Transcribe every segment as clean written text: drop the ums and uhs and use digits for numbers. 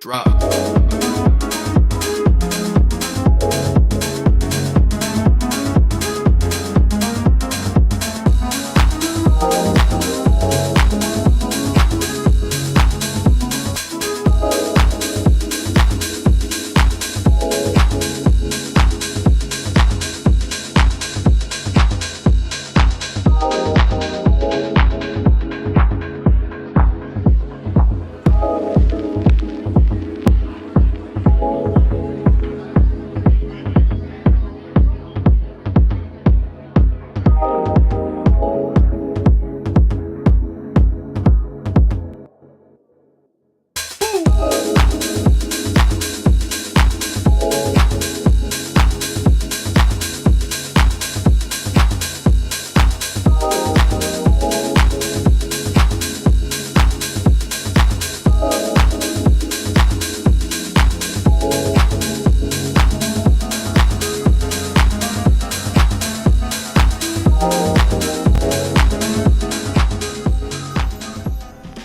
drop.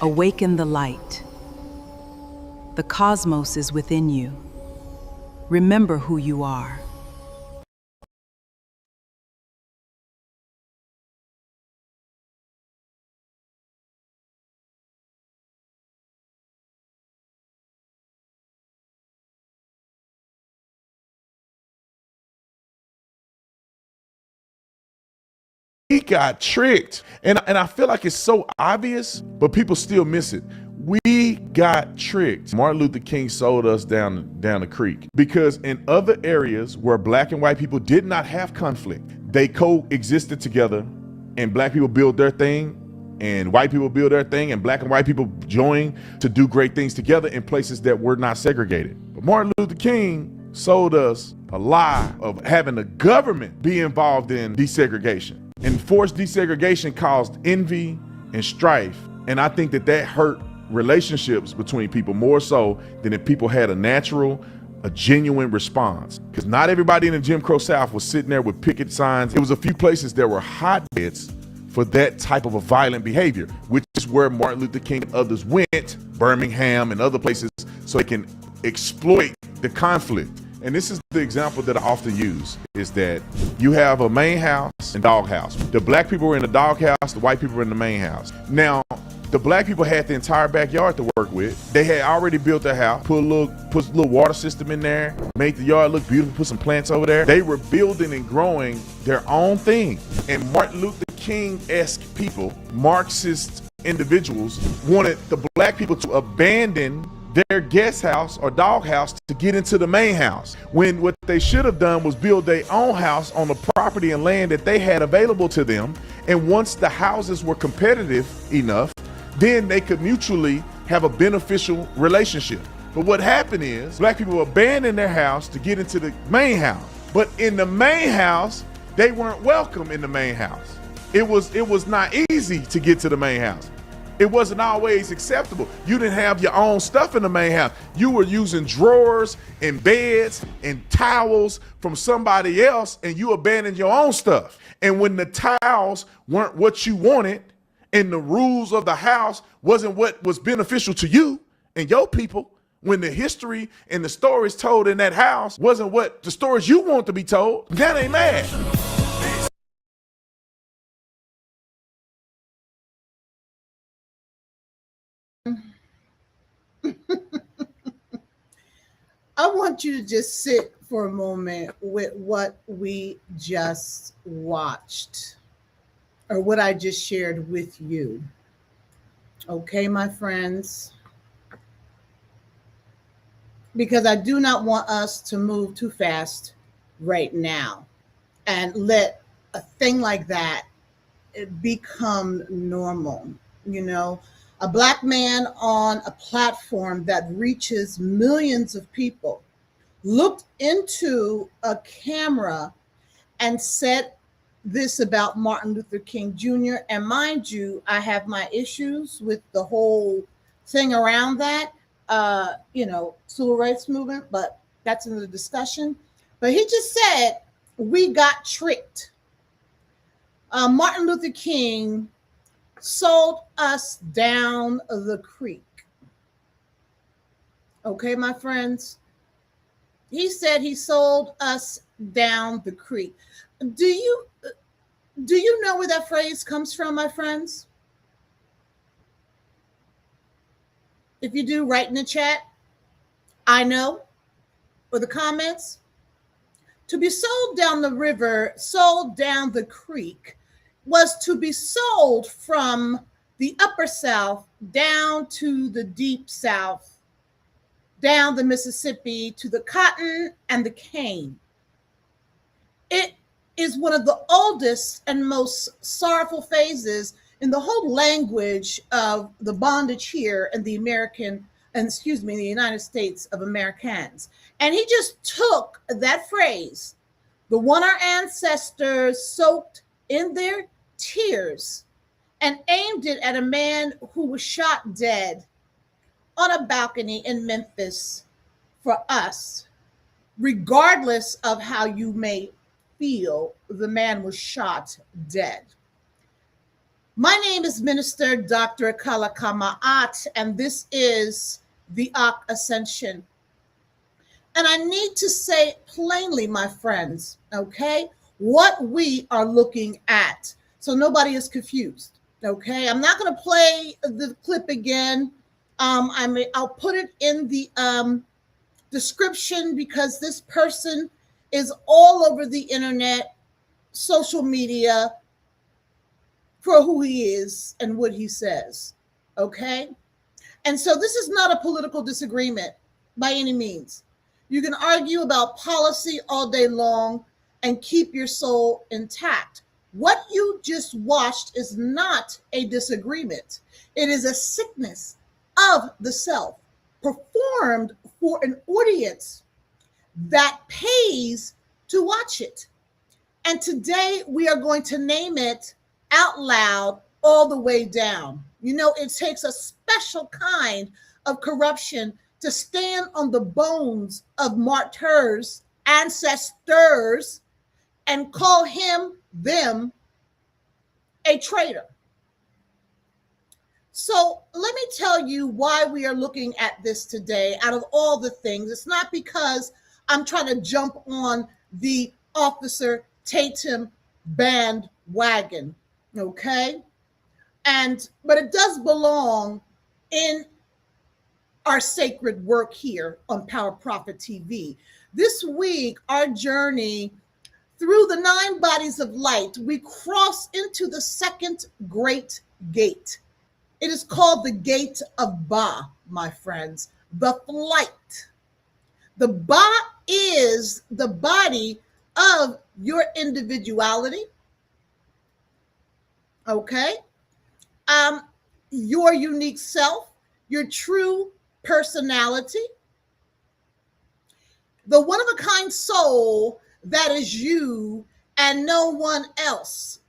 Awaken the light. The cosmos is within you. Remember who you are. He got tricked. And I feel like it's so obvious, but people still miss it. We got tricked. Martin Luther King sold us down the creek because in other areas where black and white people did not have conflict, they coexisted together and black people built their thing and white people build their thing and black and white people joined to do great things together in places that were not segregated. But Martin Luther King sold us a lie of having the government be involved in desegregation. And forced desegregation caused envy and strife. And I think that hurt relationships between people more so than if people had a genuine response. Because not everybody in the Jim Crow South was sitting there with picket signs. It was a few places that were hotbeds for that type of a violent behavior, which is where Martin Luther King and others went, Birmingham and other places, so they can exploit the conflict. And this is the example that I often use, is that you have a main house and doghouse. The black people were in the doghouse, the white people were in the main house. Now, the black people had the entire backyard to work with. They had already built their house, put a little water system in there, made the yard look beautiful, put some plants over there. They were building and growing their own thing. And Martin Luther King-esque people, Marxist individuals, wanted the black people to abandon their guest house or doghouse to get into the main house, when what they should have done was build their own house on the property and land that they had available to them. And once the houses were competitive enough, then they could mutually have a beneficial relationship. But what happened is black people abandoned their house to get into the main house. But in the main house, they weren't welcome in the main house. It was not easy to get to the main house. It wasn't always acceptable. You didn't have your own stuff in the main house. You were using drawers and beds and towels from somebody else, and you abandoned your own stuff. And when the towels weren't what you wanted and the rules of the house wasn't what was beneficial to you and your people, when the history and the stories told in that house wasn't what the stories you want to be told, that ain't mad. I want you to just sit for a moment with what we just watched, or what I just shared with you. Okay, my friends? Because I do not want us to move too fast right now and let a thing like that become normal. You know, a black man on a platform that reaches millions of people looked into a camera and said this about Martin Luther King Jr. And mind you, I have my issues with the whole thing around that, civil rights movement, but that's another discussion. But he just said, we got tricked. Martin Luther King sold us down the creek. Okay, my friends. He said he sold us down the creek. Do you do you know where that phrase comes from, my friends? If you do, write in the chat. I know, or the comments. To be sold down the river, sold down the creek, was to be sold from the upper South down to the deep South, down the Mississippi to the cotton and the cane. It is one of the oldest and most sorrowful phases in the whole language of the bondage here in the American, and excuse me, the United States of Americans. And he just took that phrase, the one our ancestors soaked in their tears, and aimed it at a man who was shot dead on a balcony in Memphis for us. Regardless of how you may feel, the man was shot dead. My name is Minister Dr. Kalakamaat, and this is the Ascension. And I need to say plainly, my friends, okay, what we are looking at, so nobody is confused. Okay, I'm not going to play the clip again. I'll put it in the description because this person is all over the internet, social media, for who he is and what he says. Okay, and so this is not a political disagreement by any means. You can argue about policy all day long and keep your soul intact. What you just watched is not a disagreement. It is a sickness of the self performed for an audience that pays to watch it. And today we are going to name it out loud all the way down. You know, it takes a special kind of corruption to stand on the bones of martyrs, ancestors, and call him, them, a traitor. So let me tell you why we are looking at this today. Out of all the things, it's not because I'm trying to jump on the Officer Tatum bandwagon, okay? But it does belong in our sacred work here on Power Prophet TV. This week, our journey through the 9 bodies of light, we cross into the second great gate. It is called the gate of Ba, my friends, the flight. The Ba is the body of your individuality, okay? Your unique self, your true personality, the one-of-a-kind soul that is you and no one else.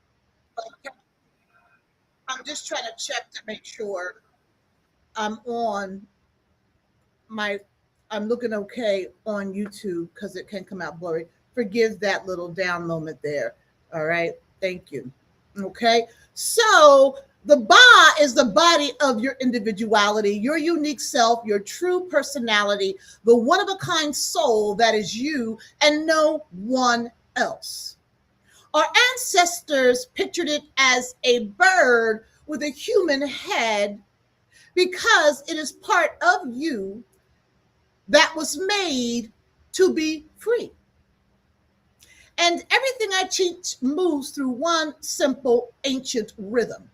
Okay. I'm just trying to check to make sure I'm on I'm looking okay on YouTube because it can come out blurry. Forgive that little down moment there. All right. Thank you. Okay. So the Ba is the body of your individuality, your unique self, your true personality, the one-of-a-kind soul that is you and no one else. Our ancestors pictured it as a bird with a human head because it is part of you that was made to be free. And everything I teach moves through one simple ancient rhythm: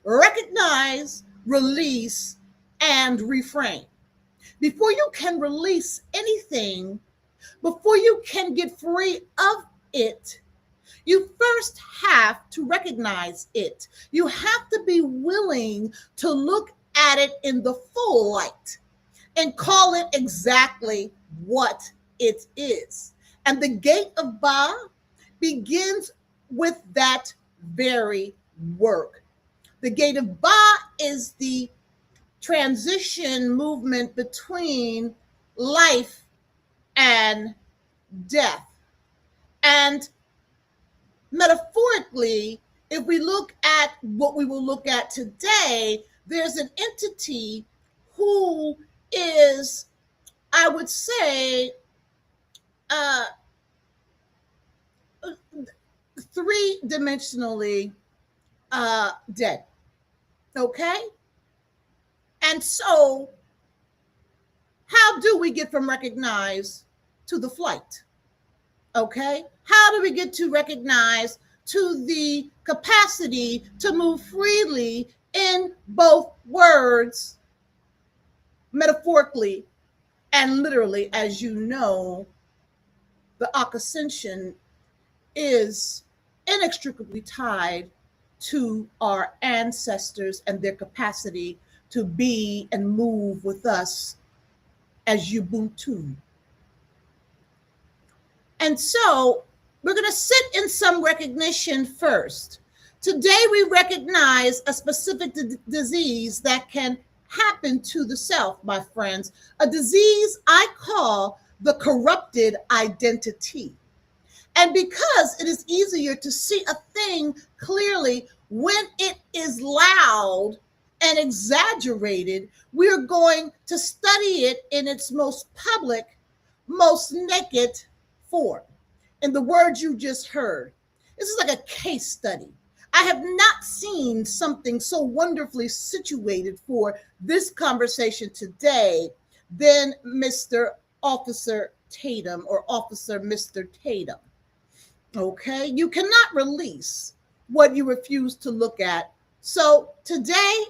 recognize, release, and refrain. Before you can release anything, before you can get free of it, you first have to recognize it. You have to be willing to look at it in the full light and call it exactly what it is. And the gate of Ba begins with that very work. The gate of Ba is the transition movement between life and death. And metaphorically, if we look at what we will look at today, there's an entity who is, I would say, uh, three-dimensionally dead. Okay? And so, how do we get from recognize to the flight? Okay? How do we get to recognize to the capacity to move freely in both words, metaphorically and literally? As you know, the Ascension is inextricably tied to our ancestors and their capacity to be and move with us as Ubuntu. And so we're going to sit in some recognition first. Today, we recognize a specific disease that can happen to the self, my friends, a disease I call the corrupted identity. And because it is easier to see a thing clearly when it is loud and exaggerated, we're going to study it in its most public, most naked form. In the words you just heard, this is like a case study. I have not seen something so wonderfully situated for this conversation today than Mr. Officer Tatum, or Officer Mr. Tatum. Okay, you cannot release what you refuse to look at. So today,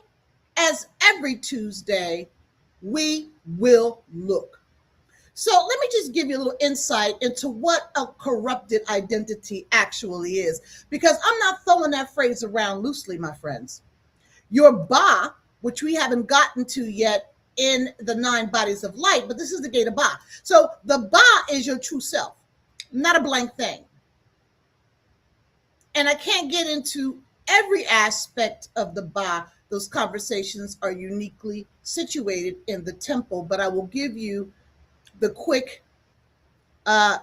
as every Tuesday, we will look. So let me just give you a little insight into what a corrupted identity actually is, because I'm not throwing that phrase around loosely, my friends. Your Ba, which we haven't gotten to yet in the 9 bodies of light, but this is the gate of Ba. So the Ba is your true self, not a blank thing. And I can't get into every aspect of the Ba. Those conversations are uniquely situated in the temple, but I will give you the quick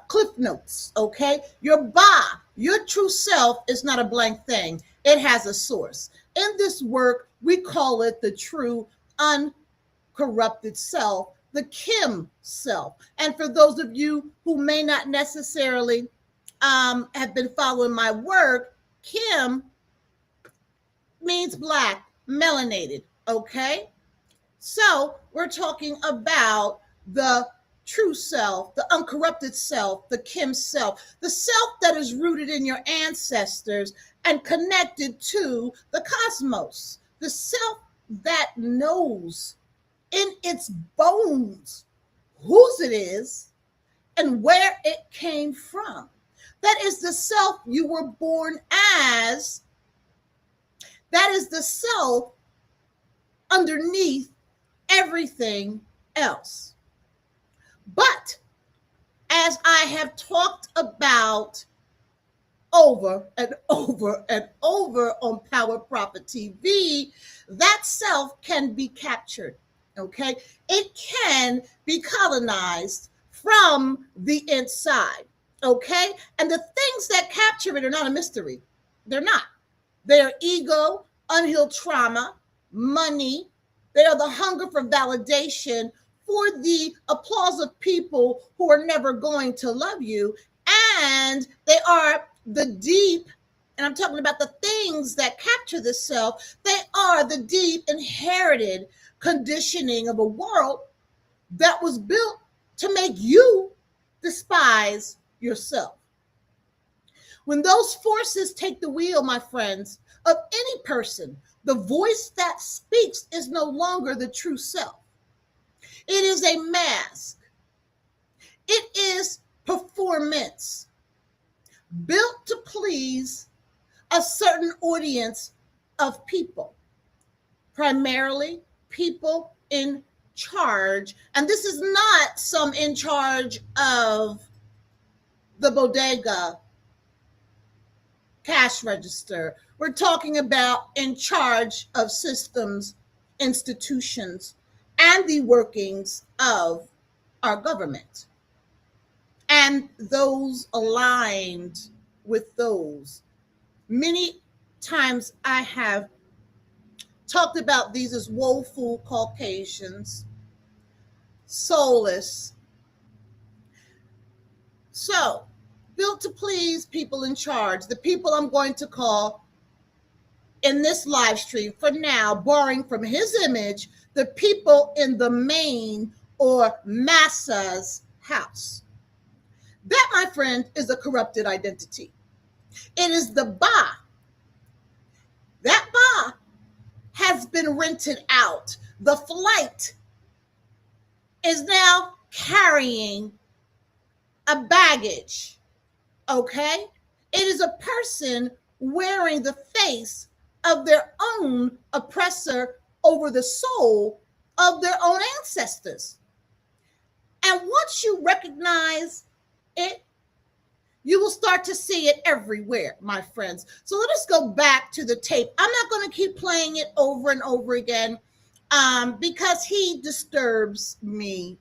cliff notes, okay? Your Ba, your true self, is not a blank thing. It has a source. In this work, we call it the true uncorrupted self, the Kim self. And for those of you who may not necessarily have been following my work, Kim means black, melanated, okay? So we're talking about the true self, the uncorrupted self, the Kim self, the self that is rooted in your ancestors and connected to the cosmos, the self that knows in its bones whose it is and where it came from. That is the self you were born as. That is the self underneath everything else. But as I have talked about over and over and over on Power Profit TV, that self can be captured, okay? It can be colonized from the inside, okay? And the things that capture it are not a mystery. They're not. They are ego, unhealed trauma, money. They are the hunger for validation, for the applause of people who are never going to love you. And they are the deep, and I'm talking about the things that capture the self, they are the deep inherited conditioning of a world that was built to make you despise yourself. When those forces take the wheel, my friends, of any person, the voice that speaks is no longer the true self. It is a mask. It is performance built to please a certain audience of people, primarily people in charge. And this is not some in charge of the bodega cash register. We're talking about in charge of systems, institutions, and the workings of our government, and those aligned with those. Many times I have talked about these as woeful Caucasians, soulless. So, built to please people in charge, the people I'm going to call in this live stream for now, borrowing from his image, the people in the main or massa's house. That, my friend, is a corrupted identity. It is the Ba. That Ba has been rented out. The flight is now carrying a baggage, okay? It is a person wearing the face of their own oppressor over the soul of their own ancestors. And once you recognize it, you will start to see it everywhere, my friends. So let us go back to the tape. I'm not going to keep playing it over and over again because he disturbs me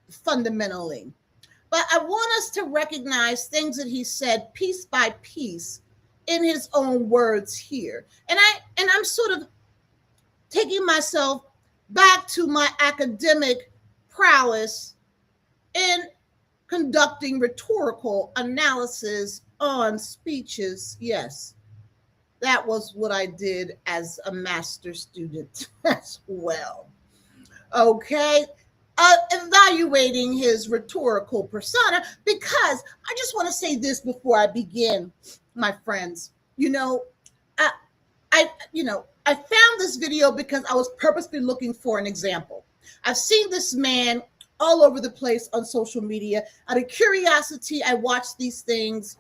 fundamentally. But I want us to recognize things that he said piece by piece in his own words here. And I'm sort of taking myself back to my academic prowess in conducting rhetorical analysis on speeches. Yes, that was what I did as a master student as well. Okay. Evaluating his rhetorical persona, because I just want to say this before I begin, my friends. I found this video because I was purposely looking for an example. I've seen this man all over the place on social media. Out of curiosity, I watched these things,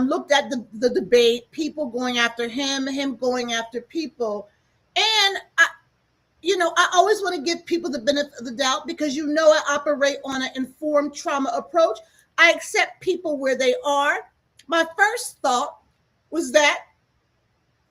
looked at the debate, people going after him going after people. And I always want to give people the benefit of the doubt because I operate on an informed trauma approach. I accept people where they are. My first thought was that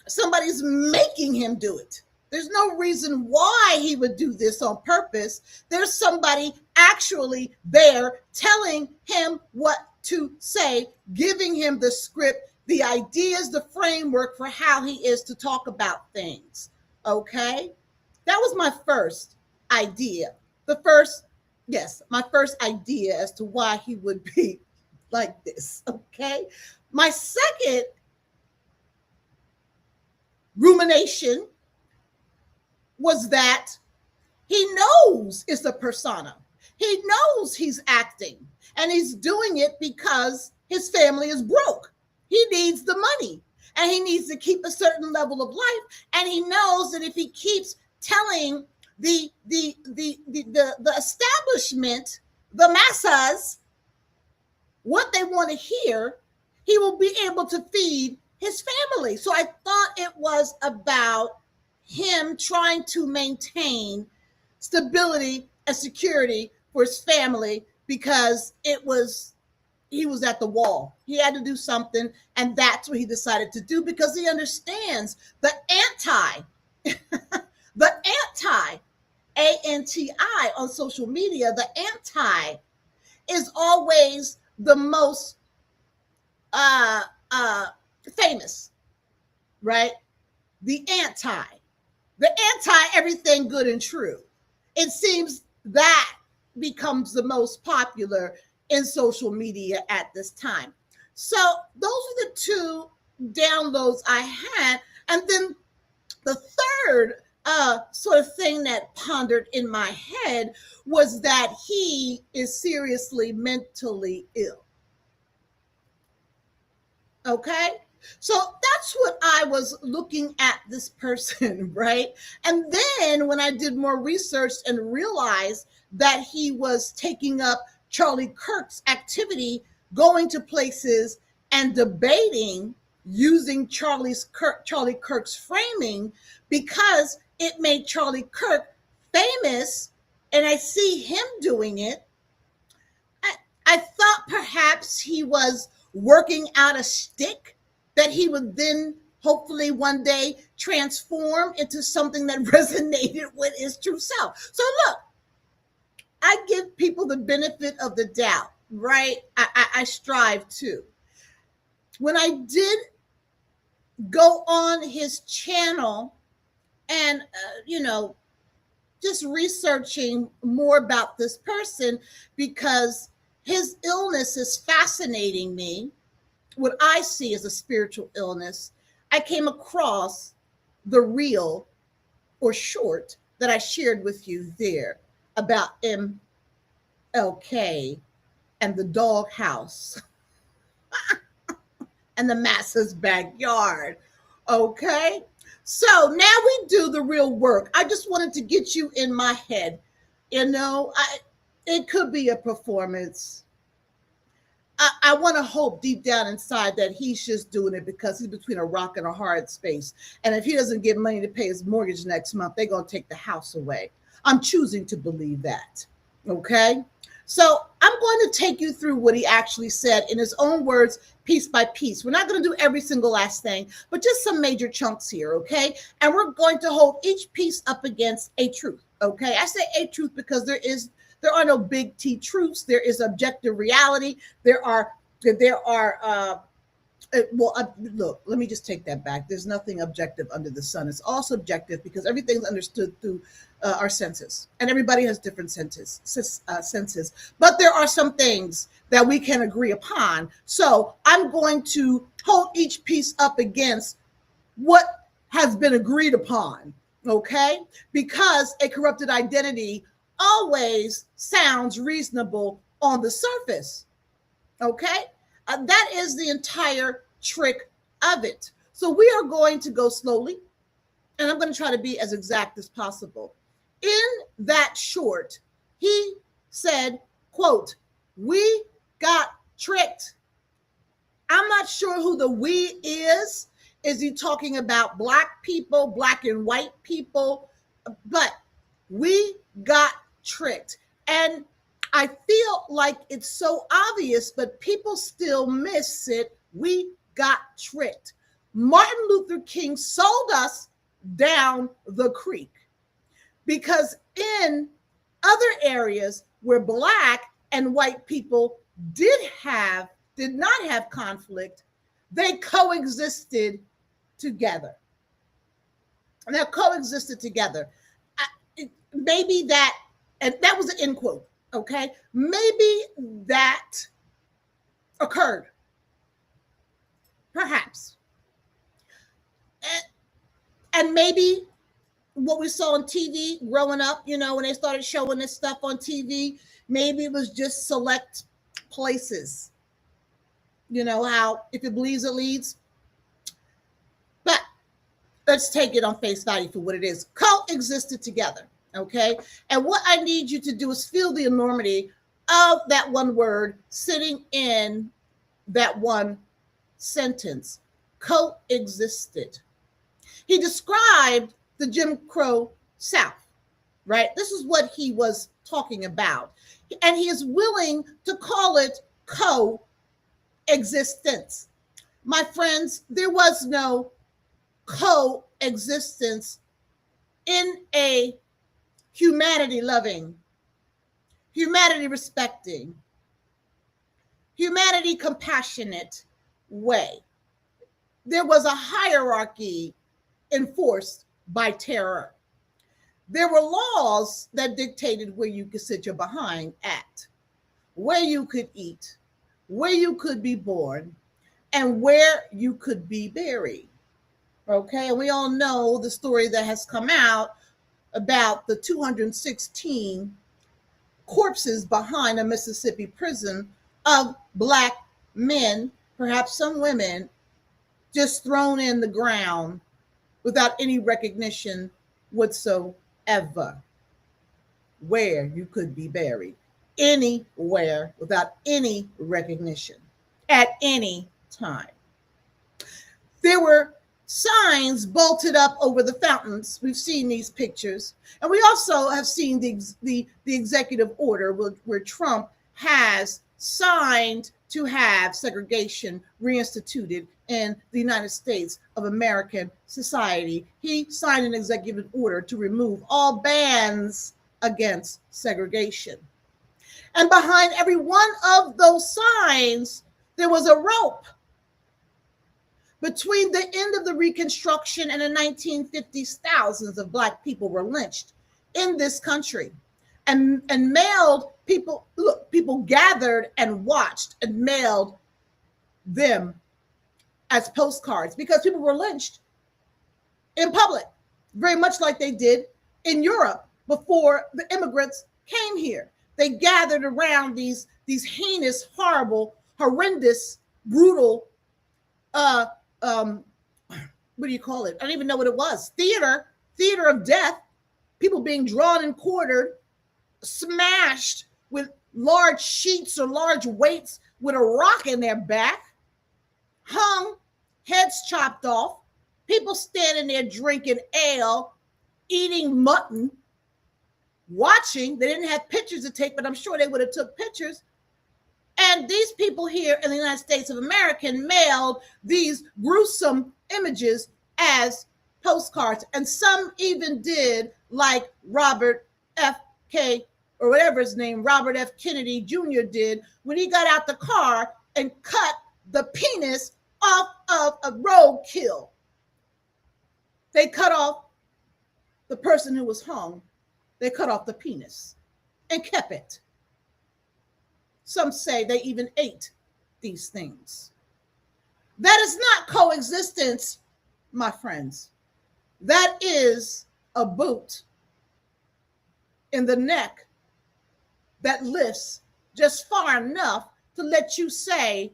somebody's making him do it. There's no reason why he would do this on purpose. There's somebody actually there telling him what to say, giving him the script, the ideas, the framework for how he is to talk about things. Okay? That was my first idea. My first idea as to why he would be like this. Okay? My second rumination was that he knows it's a persona. He knows he's acting, and he's doing it because his family is broke. He needs the money, and he needs to keep a certain level of life. And he knows that if he keeps telling the establishment, the masses, what they want to hear, he will be able to feed his family. So I thought it was about him trying to maintain stability and security for his family because he was at the wall. He had to do something, and that's what he decided to do because he understands the ANTI on social media. The anti is always the most famous, right? The anti everything good and true. It seems that becomes the most popular in social media at this time. So those are the two downloads I had. And then the third sort of thing that pondered in my head was that he is seriously mentally ill. Okay? So that's what I was looking at this person, right? And then when I did more research and realized that he was taking up Charlie Kirk's activity, going to places and debating using Charlie Kirk's framing because it made Charlie Kirk famous, and I see him doing it, I thought perhaps he was working out a stick that he would then hopefully one day transform into something that resonated with his true self. So look, I give people the benefit of the doubt, right? I strive to. When I did go on his channel and, just researching more about this person because his illness is fascinating me. What I see as a spiritual illness, I came across the reel or short that I shared with you there about MLK and the Doghouse and the masses backyard. Okay. So now we do the real work. I just wanted to get you in my head. It could be a performance. I want to hope deep down inside that he's just doing it because he's between a rock and a hard space. And if he doesn't get money to pay his mortgage next month, they're going to take the house away. I'm choosing to believe that. Okay. So I'm going to take you through what he actually said in his own words, piece by piece. We're not going to do every single last thing, but just some major chunks here. Okay. And we're going to hold each piece up against a truth. Okay. I say a truth because there are no big T truths. There is objective reality. Look, let me just take that back. There's nothing objective under the sun. It's all subjective because everything's understood through our senses, and everybody has different senses. But there are some things that we can agree upon. So I'm going to hold each piece up against what has been agreed upon, okay? Because a corrupted identity always sounds reasonable on the surface, okay? That is the entire trick of it. So we are going to go slowly, and I'm going to try to be as exact as possible. In that short, he said, quote, "We got tricked." I'm not sure who the we is. Is he talking about black people, black and white people? But we got tricked. And I feel like it's so obvious, but people still miss it. We got tricked. Martin Luther King sold us down the creek because in other areas where black and white people did not have conflict, they coexisted together. They coexisted together. Maybe that, and that was an end quote. Okay, maybe that occurred, perhaps. And maybe what we saw on TV growing up, when they started showing this stuff on TV, maybe it was just select places. How if it bleeds, it leads. But let's take it on face value for what it is. Coexisted together. Okay. And what I need you to do is feel the enormity of that one word sitting in that one sentence. Coexisted. He described the Jim Crow South, right? This is what he was talking about. And he is willing to call it coexistence. My friends, there was no coexistence in a humanity loving, humanity respecting, humanity compassionate way. There was a hierarchy enforced by terror. There were laws that dictated where you could sit your behind at, where you could eat, where you could be born, and where you could be buried. Okay, and we all know the story that has come out about the 216 corpses behind a Mississippi prison of black men, perhaps some women, just thrown in the ground without any recognition whatsoever. Where you could be buried, anywhere without any recognition at any time. There were signs bolted up over the fountains. We've seen these pictures. And we also have seen the executive order where Trump has signed to have segregation reinstituted in the United States of American society. He signed an executive order to remove all bans against segregation. And behind every one of those signs, there was a rope. Between the end of the Reconstruction and the 1950s, thousands of black people were lynched in this country and mailed people. Look, people gathered and watched and mailed them as postcards because people were lynched in public, very much like they did in Europe before the immigrants came here. They gathered around these heinous, horrible, horrendous, brutal, what do you call it? I don't even know what it was. Theater of death, people being drawn and quartered, smashed with large sheets or large weights with a rock in their back, hung, heads chopped off, people standing there drinking ale, eating mutton, watching. They didn't have pictures to take, but I'm sure they would have took pictures. And these people here in the United States of America mailed these gruesome images as postcards. And some even did, like Robert F. K. or whatever his name, Robert F. Kennedy Jr. did when he got out the car and cut the penis off of a roadkill. They cut off the person who was hung. They cut off the penis and kept it. Some say they even ate these things. That is not coexistence, my friends. That is a boot in the neck that lifts just far enough to let you say,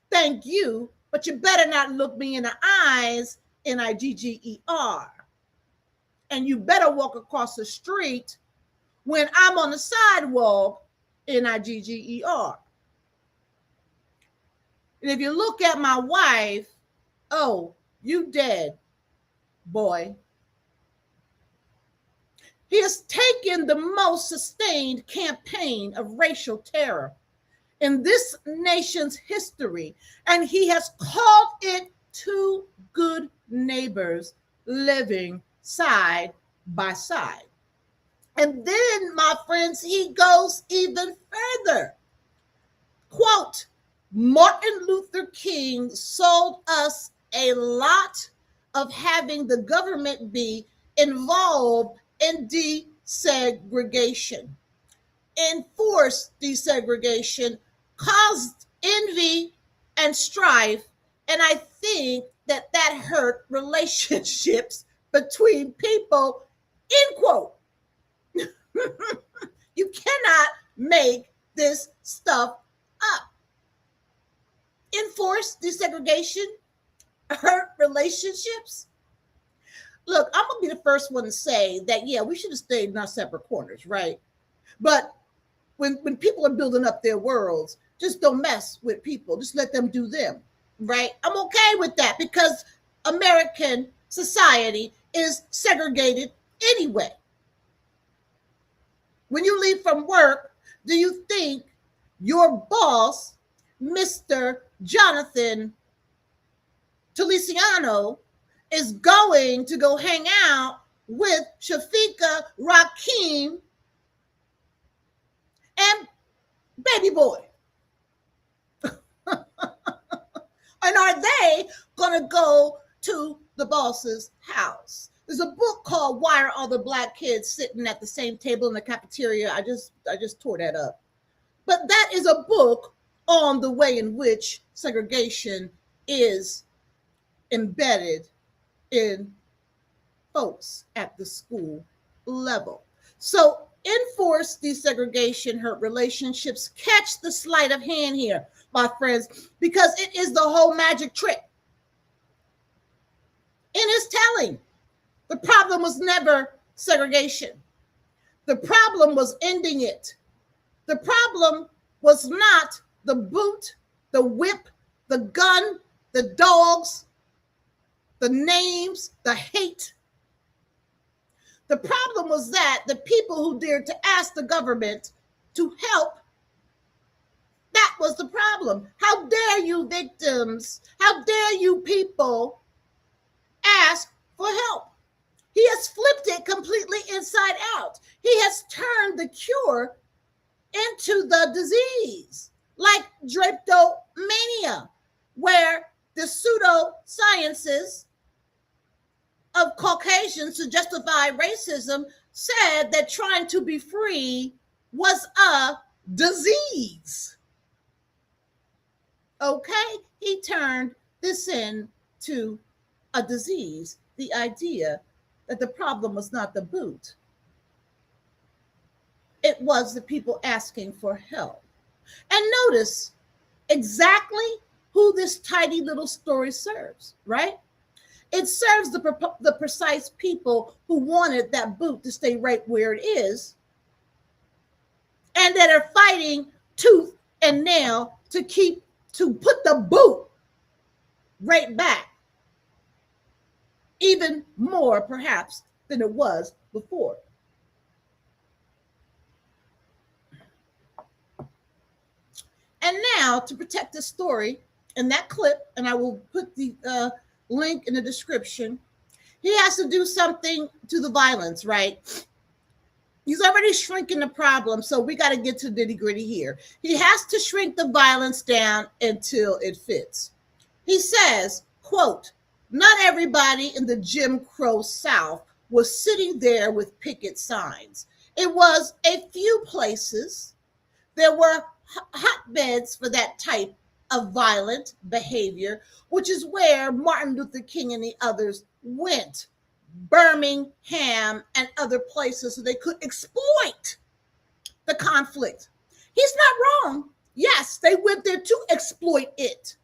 thank you, but you better not look me in the eyes, Nigger. And you better walk across the street when I'm on the sidewalk, Nigger. And if you look at my wife, oh, you dead, boy. He has taken the most sustained campaign of racial terror in this nation's history, and he has called it two good neighbors living side by side. And then, my friends, he goes even further. Quote, Martin Luther King sold us a lot of having the government be involved in desegregation. Enforced desegregation caused envy and strife, and I think that hurt relationships between people, end quote. You cannot make this stuff up. Enforced desegregation hurt relationships. Look, I'm going to be the first one to say that, yeah, we should have stayed in our separate corners, right? But when people are building up their worlds, just don't mess with people. Just let them do them, right? I'm okay with that because American society is segregated anyway. When you leave from work, do you think your boss, Mr. Jonathan Feliciano, is going to go hang out with Shafika Rakim and baby boy? And are they going to go to the boss's house? There's a book called Why Are All the Black Kids Sitting at the Same Table in the Cafeteria? I just tore that up. But that is a book on the way in which segregation is embedded in folks at the school level. So enforced desegregation hurt relationships. Catch the sleight of hand here, my friends, because it is the whole magic trick. In his telling, the problem was never segregation. The problem was ending it. The problem was not the boot, the whip, the gun, the dogs, the names, the hate. The problem was that the people who dared to ask the government to help, that was the problem. How dare you victims, how dare you people ask for help? He has flipped it completely inside out. He has turned the cure into the disease, like drapetomania, where the pseudosciences of Caucasians to justify racism said that trying to be free was a disease. Okay, he turned this into a disease, the idea that the problem was not the boot, it was the people asking for help. And notice exactly who this tiny little story serves, right? It serves the precise people who wanted that boot to stay right where it is and that are fighting tooth and nail to put the boot right back, even more perhaps than it was before. And now, to protect this story and that clip, and I will put the link in the description, he has to do something to the violence, right? He's already shrinking the problem, so we got to get to the nitty-gritty here. He has to shrink the violence down until it fits. He says, quote, "Not everybody in the Jim Crow South was sitting there with picket signs. It was a few places. There were hotbeds for that type of violent behavior, which is where Martin Luther King and the others went. Birmingham and other places so they could exploit the conflict." He's not wrong. Yes, they went there to exploit it,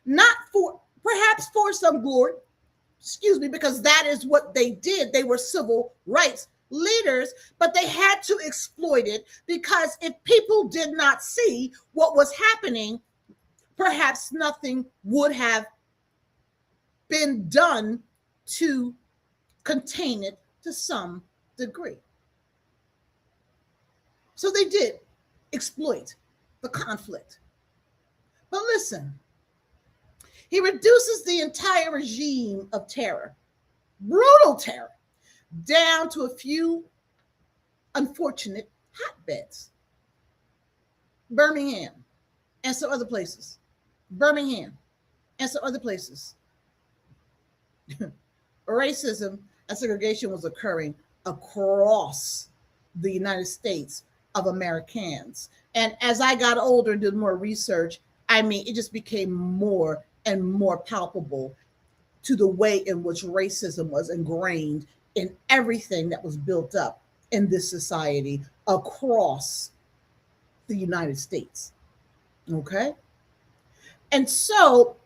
not for perhaps for some glory, because that is what they did. They were civil rights leaders, but they had to exploit it because if people did not see what was happening, perhaps nothing would have been done to contain it to some degree. So they did exploit the conflict. But listen, he reduces the entire regime of terror, brutal terror, down to a few unfortunate hotbeds. Birmingham and some other places. Birmingham and some other places. Racism and segregation was occurring across the United States of Americans. And as I got older and did more research, I mean, it just became more and more palpable to the way in which racism was ingrained in everything that was built up in this society across the United States. Okay? And so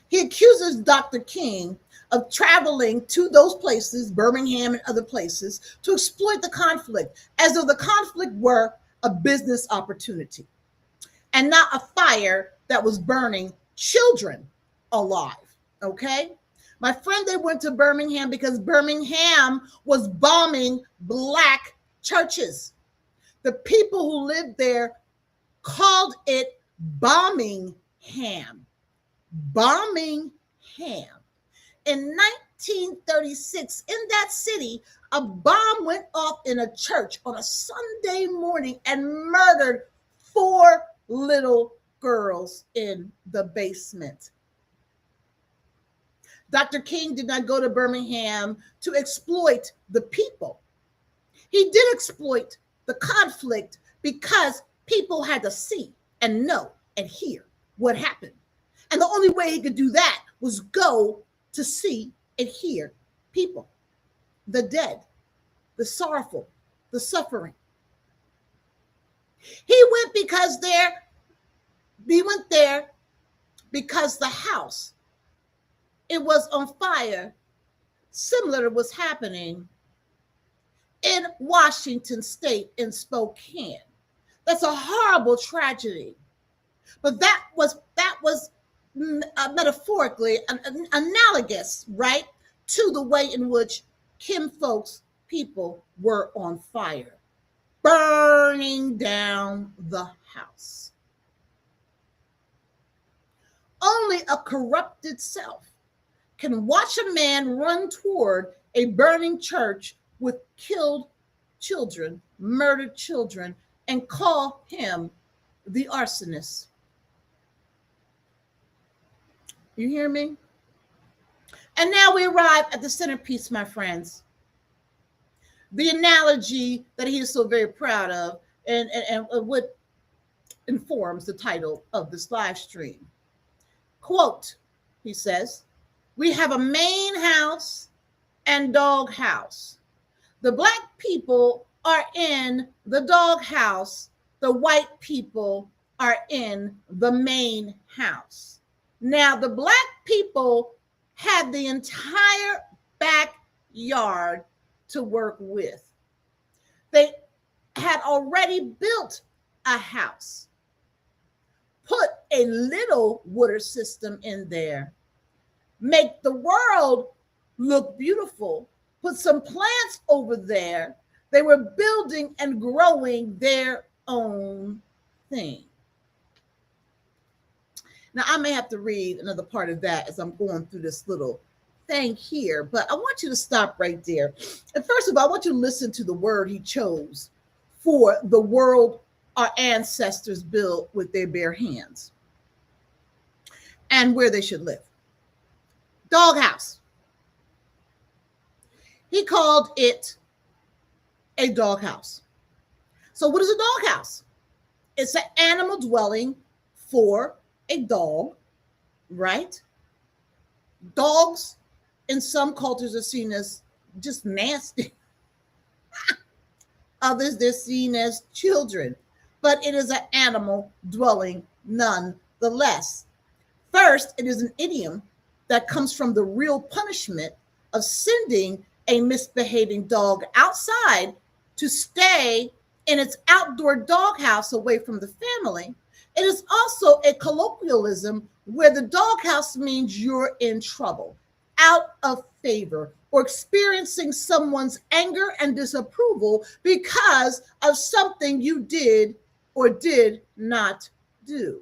he accuses Dr. King of traveling to those places, Birmingham and other places, to exploit the conflict, as though the conflict were a business opportunity and not a fire that was burning children alive. Okay? My friend, they went to Birmingham because Birmingham was bombing Black churches. The people who lived there called it bombing ham. Bombing ham. In 1936, in that city, a bomb went off in a church on a Sunday morning and murdered 4 little girls in the basement. Dr. King did not go to Birmingham to exploit the people. He did exploit the conflict because people had to see and know and hear what happened. And the only way he could do that was go to see and hear people, the dead, the sorrowful, the suffering. He went there because the house, it was on fire, similar to what's happening in Washington State in Spokane. That's a horrible tragedy. But that was metaphorically analogous, right, to the way in which Kim folks' people were on fire, burning down the house. Only a corrupted self can watch a man run toward a burning church with killed children, murdered children, and call him the arsonist. You hear me? And now we arrive at the centerpiece, my friends. The analogy that he is so very proud of, and what informs the title of this live stream. Quote, he says, we have a main house and doghouse. The black people are in the doghouse. The white people are in the main house. Now, the black people had the entire backyard to work with. They had already built a house, put a little water system in there, make the world look beautiful, put some plants over there. They were building and growing their own thing. Now, I may have to read another part of that as I'm going through this little thing here, but I want you to stop right there. And first of all, I want you to listen to the word he chose for the world our ancestors built with their bare hands and where they should live. Doghouse. He called it a doghouse. So what is a doghouse? It's an animal dwelling for a dog, right? Dogs in some cultures are seen as just nasty. Others, they're seen as children, but it is an animal dwelling nonetheless. First, it is an idiom that comes from the real punishment of sending a misbehaving dog outside to stay in its outdoor doghouse away from the family. It is also a colloquialism where the doghouse means you're in trouble, out of favor, or experiencing someone's anger and disapproval because of something you did or did not do.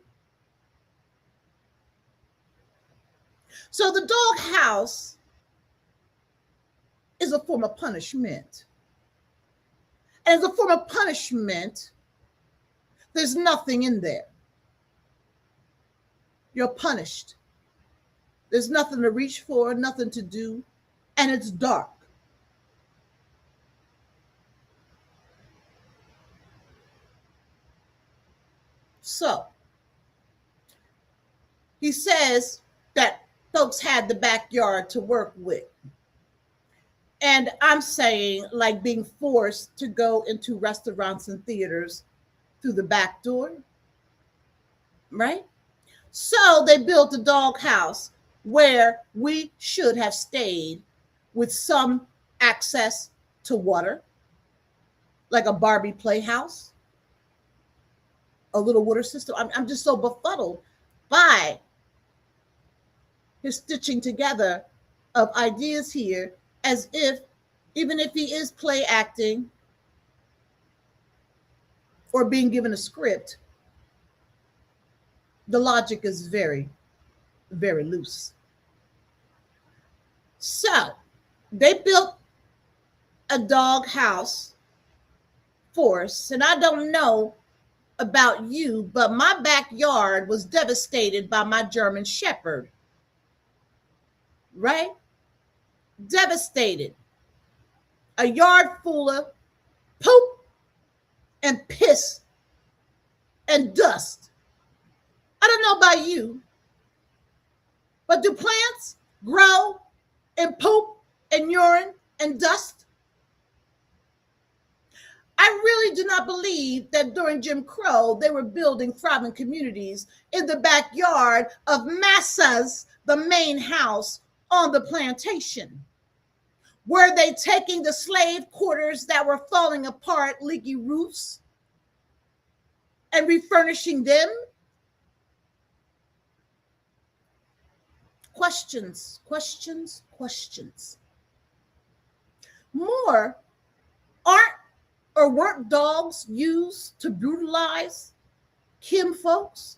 So the doghouse is a form of punishment. And as a form of punishment, there's nothing in there. You're punished. There's nothing to reach for, nothing to do, and it's dark. So, he says that folks had the backyard to work with. And I'm saying, like being forced to go into restaurants and theaters through the back door, right? So they built a doghouse where we should have stayed with some access to water, like a Barbie playhouse, a little water system. I'm just so befuddled by his stitching together of ideas here, as if, even if he is play acting or being given a script, the logic is very, very loose. So they built a dog house for us, and I don't know about you, but my backyard was devastated by my German Shepherd, right? Devastated. A yard full of poop and piss and dust. I don't know about you, but do plants grow in poop and urine and dust? I really do not believe that during Jim Crow, they were building thriving communities in the backyard of Massa's, the main house on the plantation. Were they taking the slave quarters that were falling apart, leaky roofs, and refurnishing them? Questions, questions, questions. More, aren't or weren't dogs used to brutalize Kim folks,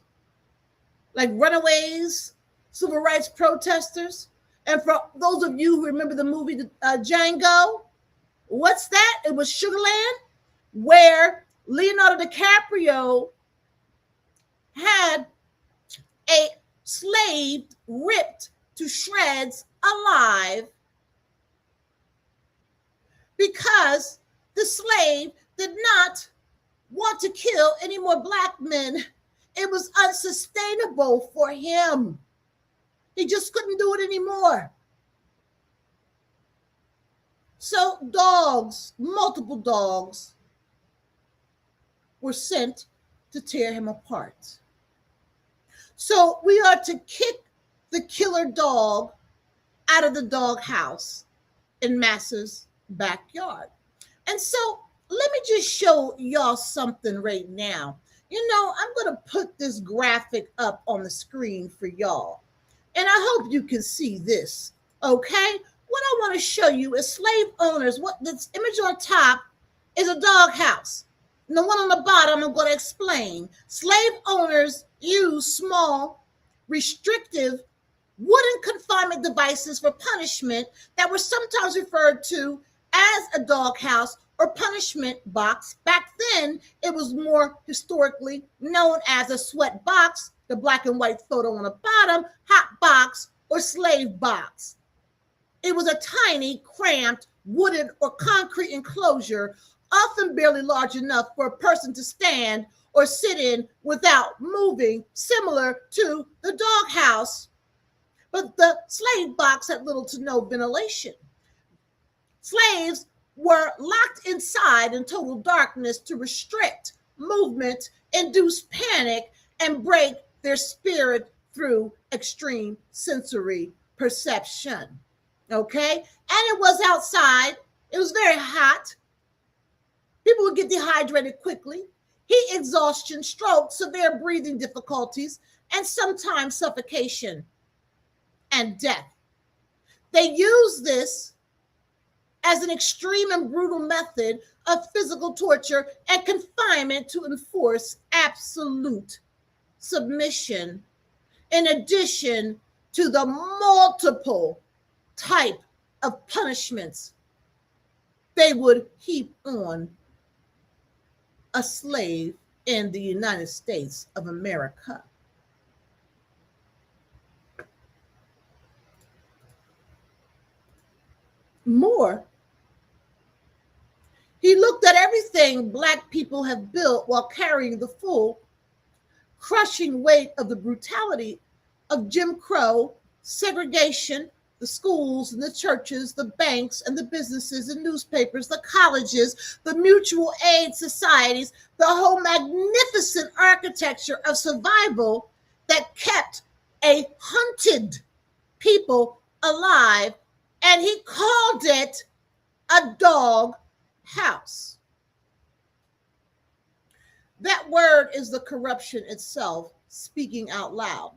like runaways, civil rights protesters? And for those of you who remember the movie Django, what's that? It was Sugarland, where Leonardo DiCaprio had a slave ripped to shreds alive because the slave did not want to kill any more black men. It was unsustainable for him. He just couldn't do it anymore. So dogs, multiple dogs, were sent to tear him apart. So we are to kick the killer dog out of the doghouse in Massa's backyard. And so let me just show y'all something right now. You know, I'm going to put this graphic up on the screen for y'all. And I hope you can see this, okay? What I want to show you is slave owners. What this image on top is a doghouse. And the one on the bottom, I'm going to explain. Slave owners use small, restrictive, wooden confinement devices for punishment that were sometimes referred to as a doghouse or punishment box. Back then, it was more historically known as a sweat box, the black and white photo on the bottom, hot box, or slave box. It was a tiny, cramped, wooden or concrete enclosure, often barely large enough for a person to stand or sit in without moving, similar to the doghouse. But the slave box had little to no ventilation. Slaves were locked inside in total darkness to restrict movement, induce panic, and break their spirit through extreme sensory perception. Okay? And it was outside. It was very hot. People would get dehydrated quickly. Heat exhaustion, stroke, severe breathing difficulties, and sometimes suffocation and death. They use this as an extreme and brutal method of physical torture and confinement to enforce absolute submission, in addition to the multiple type of punishments they would heap on a slave in the United States of America. More, he looked at everything Black people have built while carrying the full, crushing weight of the brutality of Jim Crow, segregation, the schools and the churches, the banks and the businesses and newspapers, the colleges, the mutual aid societies, the whole magnificent architecture of survival that kept a hunted people alive. And he called it a dog house. That word is the corruption itself speaking out loud.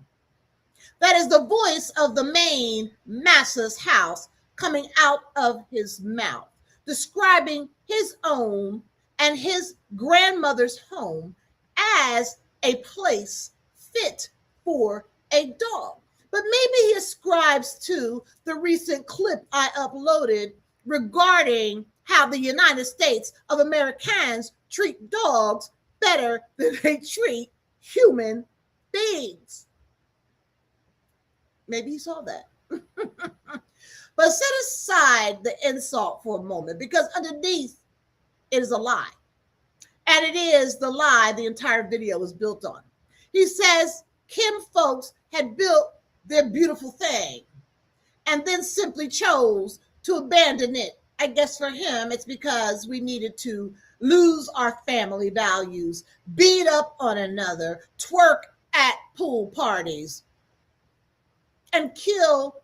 That is the voice of the main Massa's house coming out of his mouth, describing his own and his grandmother's home as a place fit for a dog. But maybe he ascribes to the recent clip I uploaded regarding how the United States of Americans treat dogs better than they treat human beings. Maybe he saw that. But set aside the insult for a moment, because underneath it is a lie. And it is the lie the entire video is built on. He says Kim folks had built their beautiful thing and then simply chose to abandon it. I guess for him, it's because we needed to lose our family values, beat up on another, twerk at pool parties, and kill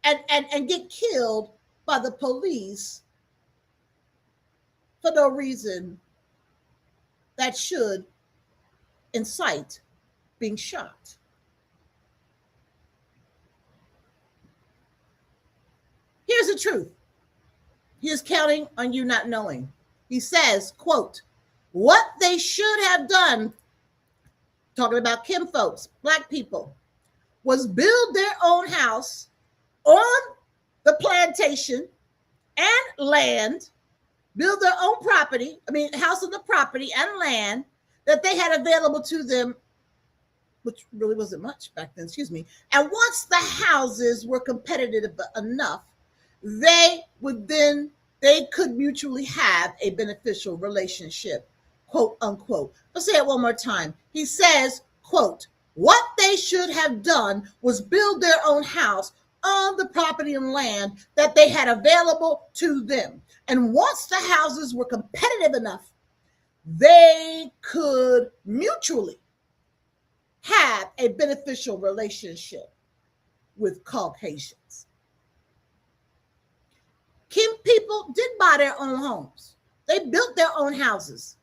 and get killed by the police for no reason that should incite being shot. Here's the truth. He is counting on you not knowing. He says, quote, what they should have done, talking about Kim folks, Black people, was build their own house on the plantation and land, build their own property, house on the property and land that they had available to them which really wasn't much back then, excuse me. And once the houses were competitive enough, they would then they could mutually have a beneficial relationship, quote unquote. I'll say it one more time. He says, quote, what they should have done was build their own house on the property and land that they had available to them. And once the houses were competitive enough, they could mutually have a beneficial relationship with Caucasians. Kim people did buy their own homes. They built their own houses.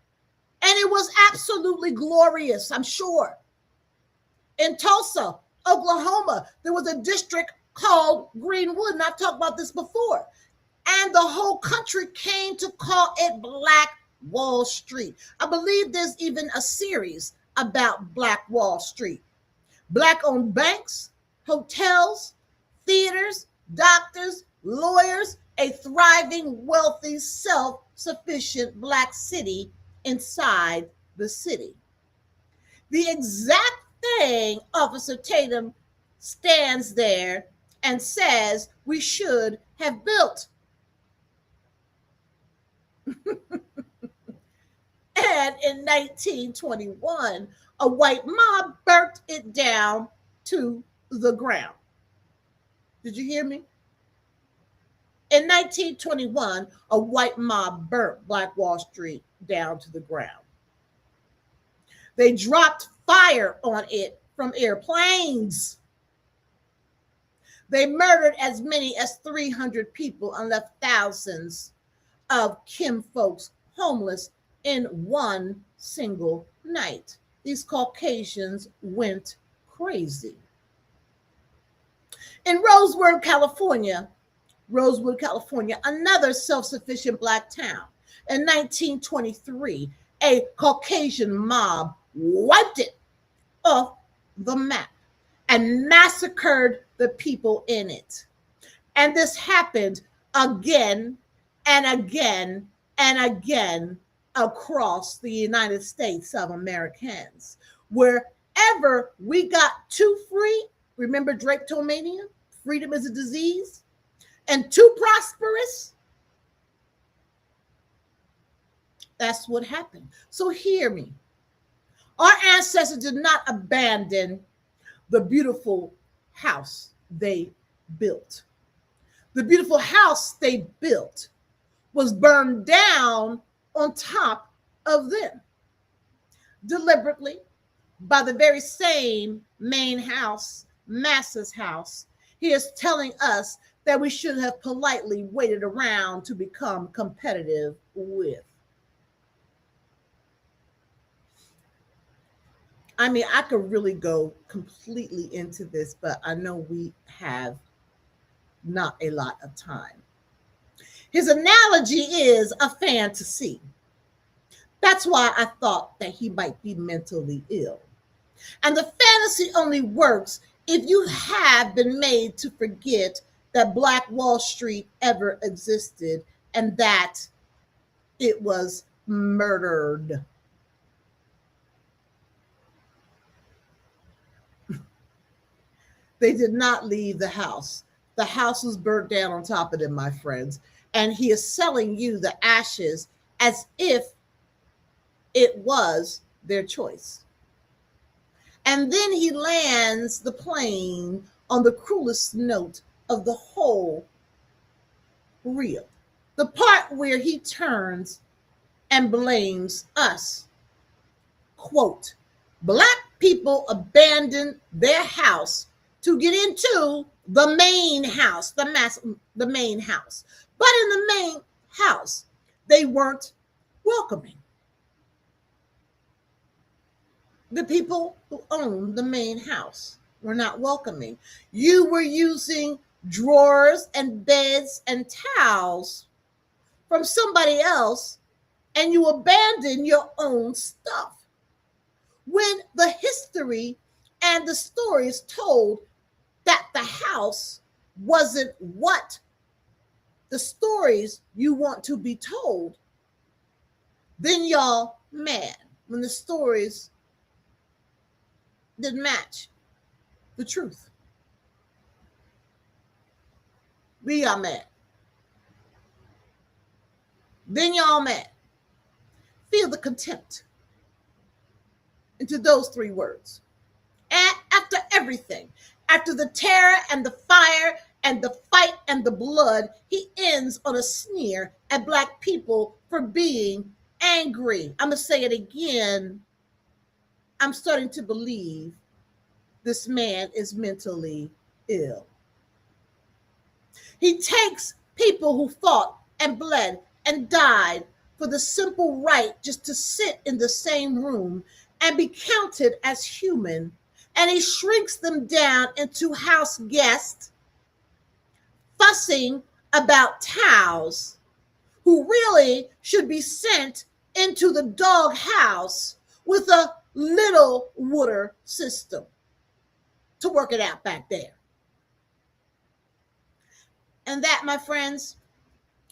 And it was absolutely glorious, I'm sure. In Tulsa, Oklahoma, there was a district called Greenwood, and I've talked about this before. And the whole country came to call it Black Wall Street. I believe there's even a series about Black Wall Street. Black-owned banks, hotels, theaters, doctors, lawyers, a thriving, wealthy, self-sufficient Black city inside the city. The exact thing Officer Tatum stands there and says we should have built. And in 1921, a white mob burnt it down to the ground. Did you hear me? In 1921, a white mob burnt Black Wall Street down to the ground. They dropped fire on it from airplanes. They murdered as many as 300 people and left thousands of Kim folks homeless in one single night. These Caucasians went crazy. In Rosewood, California, another self-sufficient Black town, in 1923, a Caucasian mob wiped it off the map and massacred the people in it. And this happened again and again and again across the United States of Americans. Wherever we got too free, remember Drapetomania? Freedom is a disease. And too prosperous, that's what happened. So hear me. Our ancestors did not abandon the beautiful house they built. The beautiful house they built was burned down on top of them, deliberately, by the very same main house, Massa's house. He is telling us that we should have politely waited around to become competitive with. I mean, I could really go completely into this, but I know we have not a lot of time. His analogy is a fantasy. That's why I thought that he might be mentally ill. And the fantasy only works if you have been made to forget that Black Wall Street ever existed and that it was murdered. They did not leave the house. The house was burnt down on top of them, my friends. And he is selling you the ashes as if it was their choice. And then he lands the plane on the cruelest note of the whole reel. The part where he turns and blames us. Quote, Black people abandoned their house to get into the main house, the main house. But in the main house, they weren't welcoming. The people who owned the main house were not welcoming. You were using drawers and beds and towels from somebody else, and you abandoned your own stuff. When the history and the stories told that the house wasn't what the stories you want to be told, then y'all mad when the stories didn't match the truth. We got mad. Then y'all mad. Feel the contempt into those three words. And after everything, after the terror and the fire and the fight and the blood, he ends on a sneer at Black people for being angry. I'm going to say it again. I'm starting to believe this man is mentally ill. He takes people who fought and bled and died for the simple right just to sit in the same room and be counted as human, and he shrinks them down into house guests, fussing about towels, who really should be sent into the doghouse with a little water system to work it out back there. And that, my friends,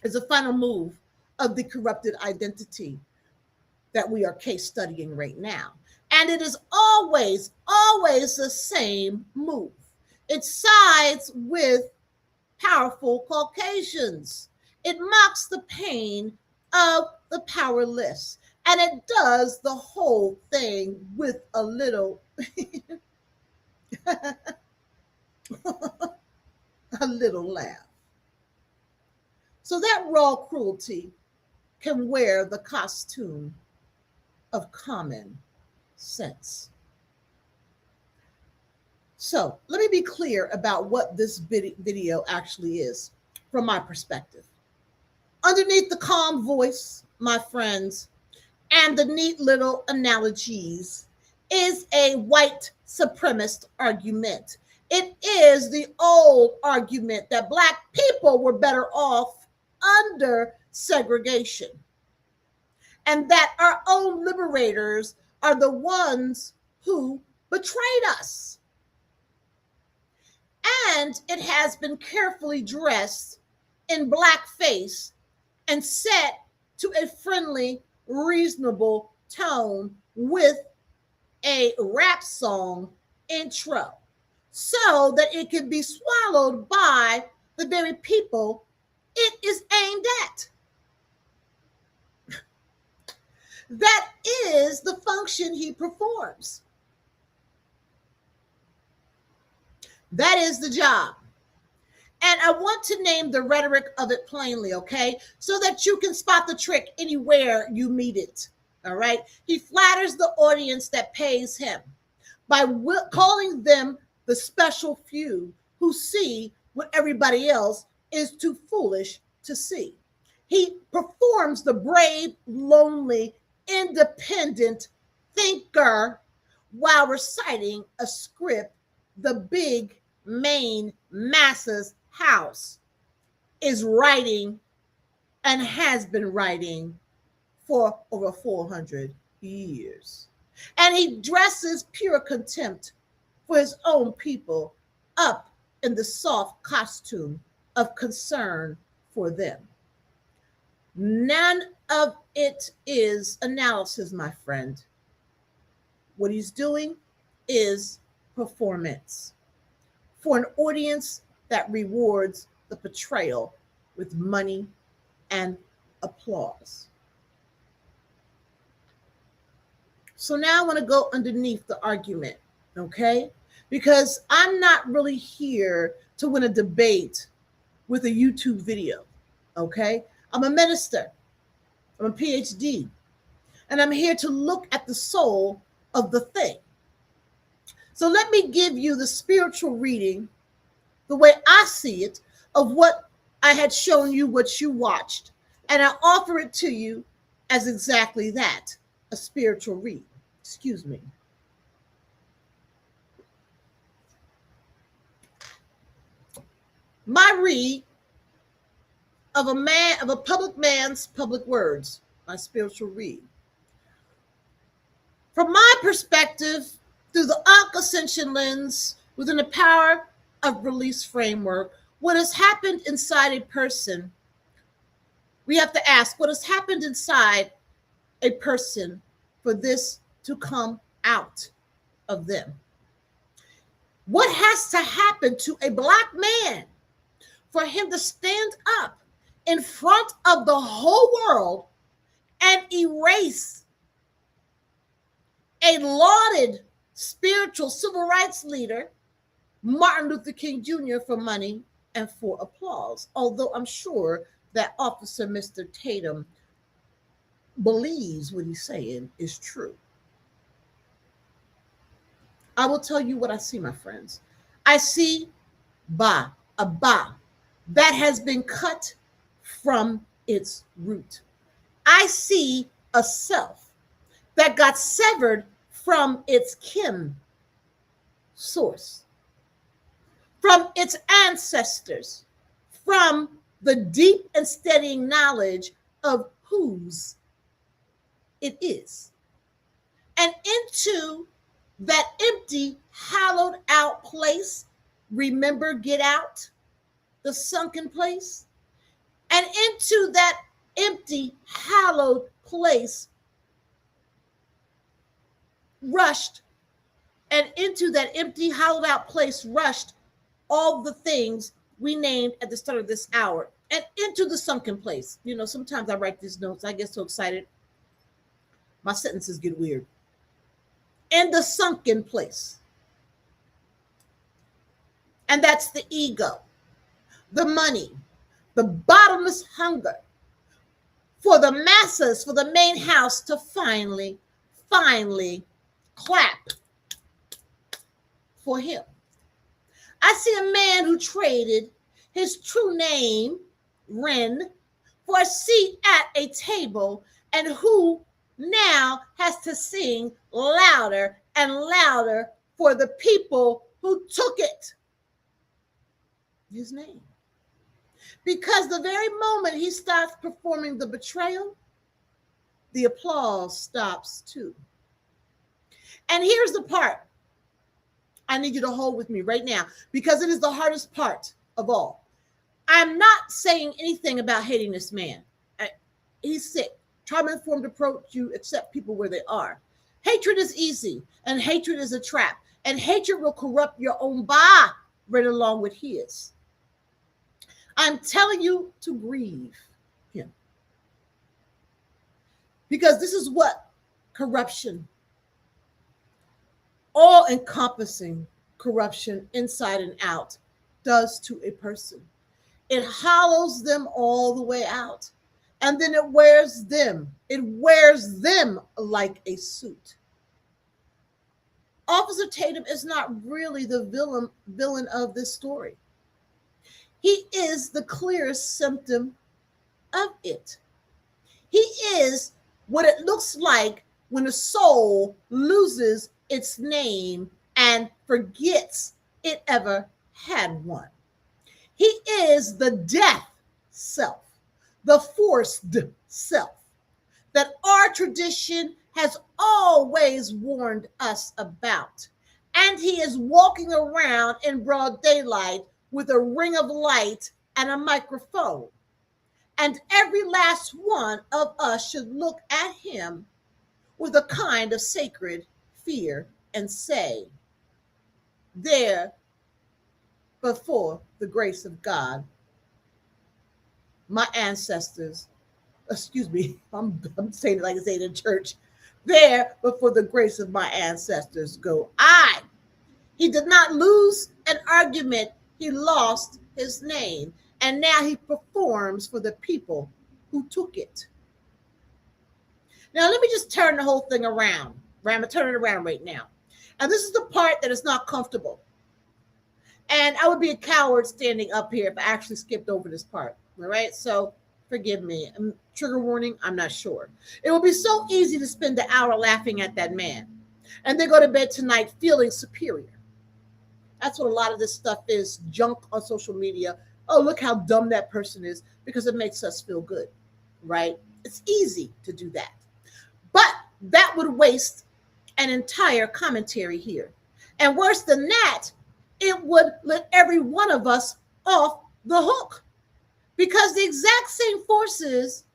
is a final move of the corrupted identity that we are case studying right now. And it is always, always the same move. It sides with powerful Caucasians. It mocks the pain of the powerless. And it does the whole thing with a little, a little laugh. So that raw cruelty can wear the costume of common sense. So let me be clear about what this video actually is from my perspective. Underneath the calm voice, my friends, and the neat little analogies is a white supremacist argument. It is the old argument that Black people were better off under segregation, and that our own liberators are the ones who betrayed us. And it has been carefully dressed in blackface and set to a friendly, reasonable tone with a rap song intro, so that it can be swallowed by the very people it is aimed at. That is the function he performs. That is the job. And I want to name the rhetoric of it plainly, okay? So that you can spot the trick anywhere you meet it, all right? He flatters the audience that pays him by calling them the special few who see what everybody else is too foolish to see. He performs the brave, lonely, independent thinker while reciting a script the big main masses house is writing and has been writing for over 400 years. And he dresses pure contempt for his own people up in the soft costume of concern for them. None of it is analysis, my friend. What he's doing is performance for an audience that rewards the betrayal with money and applause. So now I want to go underneath the argument, okay? Because I'm not really here to win a debate with a YouTube video, okay? I'm a minister, I'm a PhD, and I'm here to look at the soul of the thing. So let me give you the spiritual reading, the way I see it, of what I had shown you, what you watched, and I offer it to you as exactly that, a spiritual read. Excuse me. My read of a public man's public words, my spiritual read. From my perspective, through the Ascension lens, within the power of release framework, what has happened inside a person, we have to ask what has happened inside a person for this to come out of them. What has to happen to a black man for him to stand up in front of the whole world and erase a lauded spiritual civil rights leader, Martin Luther King Jr., for money and for applause? Although I'm sure that Officer Mr. Tatum believes what he's saying is true. I will tell you what I see, my friends. I see a ba that has been cut from its root. I see a self that got severed from its kin source, from its ancestors, from the deep and steadying knowledge of whose it is, and into that empty, hollowed out place. Remember, get out, the sunken place, and into that empty, hallowed place rushed, and into that empty, hollowed out place rushed all the things we named at the start of this hour, and into the sunken place. You know, sometimes I write these notes, I get so excited, my sentences get weird. In the sunken place. And that's the ego, the money, the bottomless hunger for the masses, for the main house to finally clap for him. I see a man who traded his true name, Ren, for a seat at a table, and who now has to sing louder and louder for the people who took it, his name. Because the very moment he starts performing the betrayal, the applause stops too. And here's the part I need you to hold with me right now, because it is the hardest part of all. I'm not saying anything about hating this man. He's sick. Trauma-informed approach, you accept people where they are. Hatred is easy, and hatred is a trap, and hatred will corrupt your own ba right along with his. I'm telling you to grieve him, because this is what corruption, all-encompassing corruption inside and out, does to a person. It hollows them all the way out. And then it wears them like a suit. Officer Tatum is not really the villain of this story. He is the clearest symptom of it. He is what it looks like when a soul loses its name and forgets it ever had one. He is the death self, the forced self that our tradition has always warned us about. And he is walking around in broad daylight with a ring of light and a microphone. And every last one of us should look at him with a kind of sacred fear and say, there, before the grace of God, my ancestors, excuse me, I'm saying it like I say it in church, there, before the grace of my ancestors go I. He did not lose an argument, he lost his name, and now he performs for the people who took it. Now, let me just turn the whole thing around. I'm going to turn it around right now. And this is the part that is not comfortable. And I would be a coward standing up here if I actually skipped over this part. All right. So forgive me. Trigger warning. I'm not sure. It would be so easy to spend the hour laughing at that man and then go to bed tonight feeling superior. That's what a lot of this stuff is. Junk on social media. Oh, look how dumb that person is, because it makes us feel good. Right. It's easy to do that. But that would waste an entire commentary here. And worse than that, it would let every one of us off the hook, because the exact same forces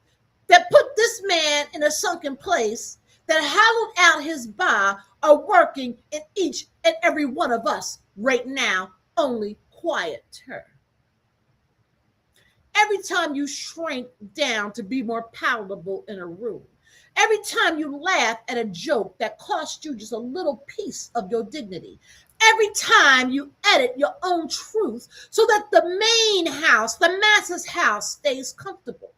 that put this man in a sunken place, that hollowed out his ba, are working in each and every one of us right now only quiet her. Every time you shrink down to be more palatable in a room, every time you laugh at a joke that cost you just a little piece of your dignity, every time you edit your own truth so that the main house, the masses house, stays comfortable,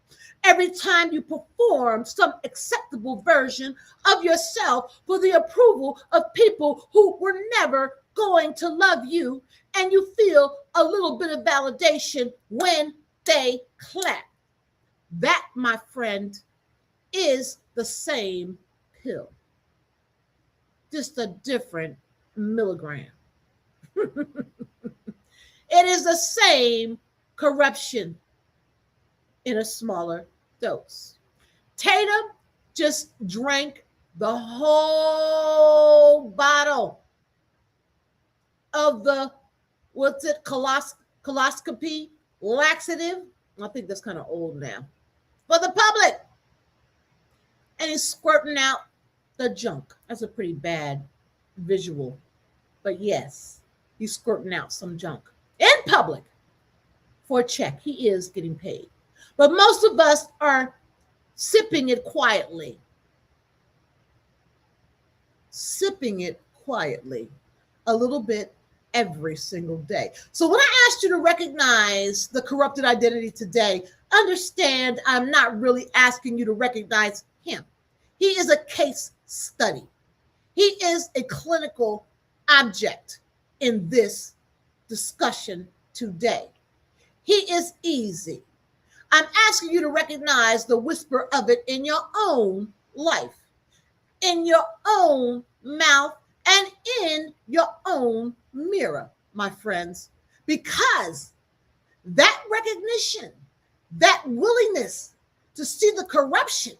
every time you perform some acceptable version of yourself for the approval of people who were never going to love you, and you feel a little bit of validation when they clap. That, my friend, is the same pill, just a different milligram. It is the same corruption in a smaller dose. Tatum just drank the whole bottle of the, what's it, coloscopy laxative. I think that's kind of old now. For the public. And he's squirting out the junk. That's a pretty bad visual. But yes, he's squirting out some junk in public for a check. He is getting paid. But most of us are sipping it quietly. Sipping it quietly a little bit every single day. So when I asked you to recognize the corrupted identity today, understand I'm not really asking you to recognize him. He is a case study. He is a clinical object in this discussion today. He is easy. I'm asking you to recognize the whisper of it in your own life, in your own mouth, and in your own mirror, my friends, because that recognition, that willingness to see the corruption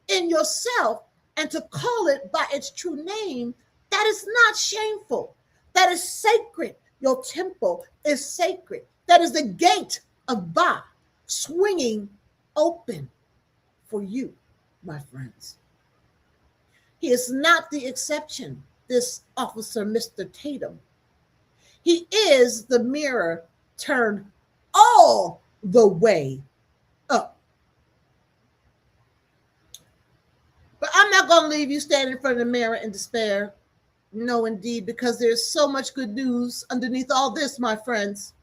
in yourself and to call it by its true name, that is not shameful. That is sacred. Your temple is sacred. That is the gate of Ba swinging open for you, my friends. He is not the exception, this officer, Mr. Tatum. He is the mirror turned all the way up. But I'm not going to leave you standing in front of the mirror in despair. No, indeed, because there's so much good news underneath all this, my friends.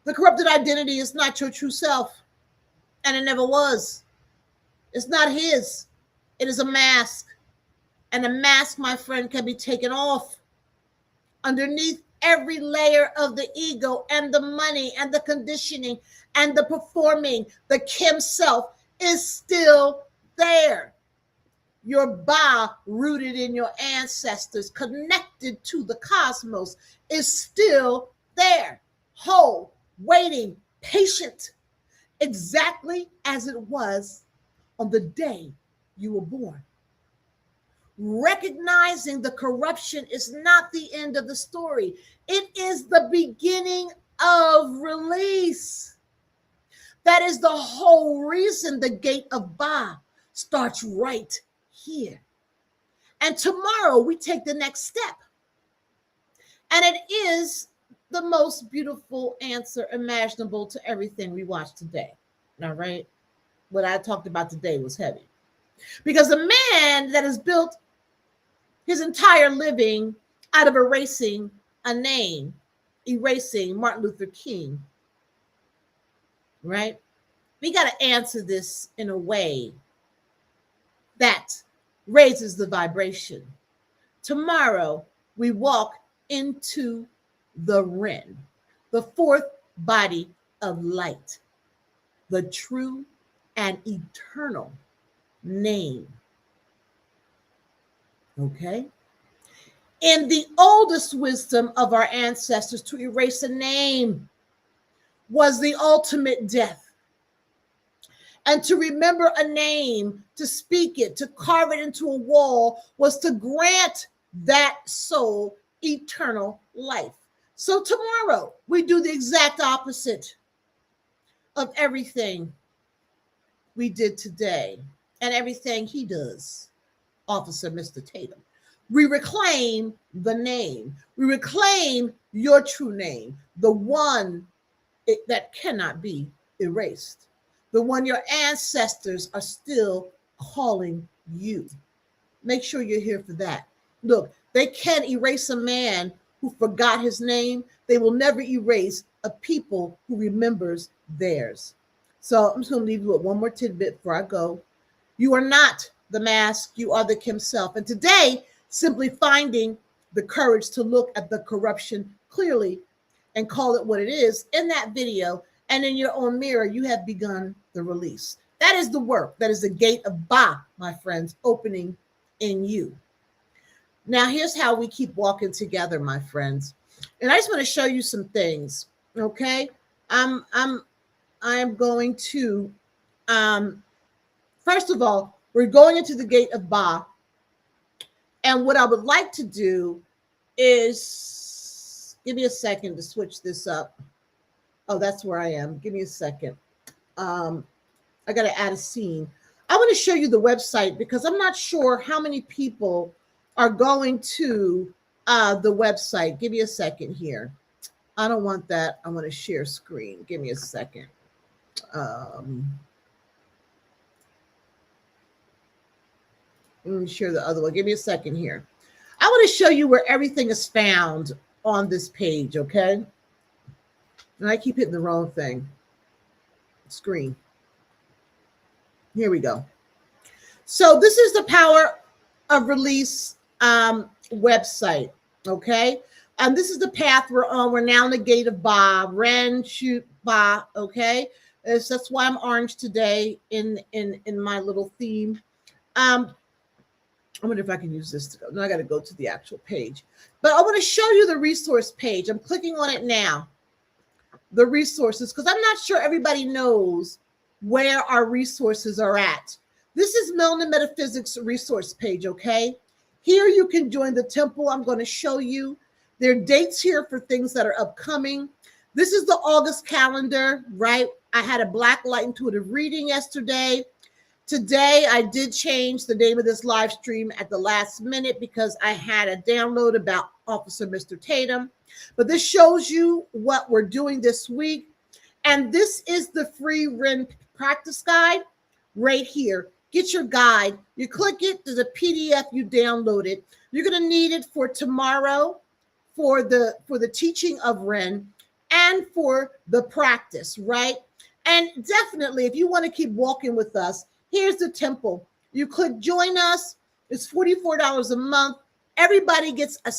The corrupted identity is not your true self, and it never was. It's not his. It is a mask. And a mask, my friend, can be taken off. Underneath every layer of the ego and the money and the conditioning and the performing, the Kim self is still there. Your Ba, rooted in your ancestors, connected to the cosmos, is still there, whole, waiting, patient, exactly as it was on the day you were born. Recognizing the corruption is not the end of the story. It is the beginning of release. That is the whole reason the gate of Ba starts right here. And tomorrow we take the next step. And it is the most beautiful answer imaginable to everything we watched today. All right? What I talked about today was heavy. Because a man that has built his entire living out of erasing a name, erasing Martin Luther King, right? We got to answer this in a way that raises the vibration. Tomorrow, we walk into the Ren, the fourth body of light, the true and eternal name. Okay? In the oldest wisdom of our ancestors, to erase a name was the ultimate death. And to remember a name, to speak it, to carve it into a wall, was to grant that soul eternal life. So tomorrow, we do the exact opposite of everything we did today and everything he does, Officer Mr. Tatum. We reclaim the name. We reclaim your true name, the one that cannot be erased, the one your ancestors are still calling you. Make sure you're here for that. Look, they can erase a man who forgot his name. They will never erase a people who remembers theirs. So I'm just going to leave you with one more tidbit before I go. You are not the mask. You are the Kim self. And today, simply finding the courage to look at the corruption clearly and call it what it is in that video and in your own mirror, you have begun the release. That is the work. That is the gate of Ba, my friends, opening in you. Now, here's how we keep walking together, my friends. And I just want to show you some things. Okay. I'm going to, first of all, we're going into the gate of Ba. And what I would like to do is, give me a second to switch this up. Oh, that's where I am. Give me a second. I got to add a scene. I want to show you the website because I'm not sure how many people are going to the website. Give me a second here. I don't want that. I want to share screen. Give me a second. Let me share the other one. Give me a second here. I want to show you where everything is found on this page, okay? And I keep hitting the wrong thing. Screen. Here we go. So this is the Power of Release website, okay? And this is the path we're on. We're now in the gate of Ba, Ren, Shoot, Ba, okay? That's why I'm orange today in my little theme. I wonder if I can use this to go. No, I got to go to the actual page. But I want to show you the resource page. I'm clicking on it now. The resources, because I'm not sure everybody knows where our resources are at. This is Melanin Metaphysics resource page, okay? Here you can join the temple. I'm going to show you. There are dates here for things that are upcoming. This is the August calendar, right? I had a Black Light Intuitive reading yesterday. Today, I did change the name of this live stream at the last minute because I had a download about Officer Mr. Tatum. But this shows you what we're doing this week. And this is the free Ren practice guide right here. Get your guide. You click it. There's a PDF. You download it. You're going to need it for tomorrow, for the teaching of Ren, and for the practice, right? And definitely, if you want to keep walking with us, here's the temple. You click join us. It's $44 a month. Everybody gets a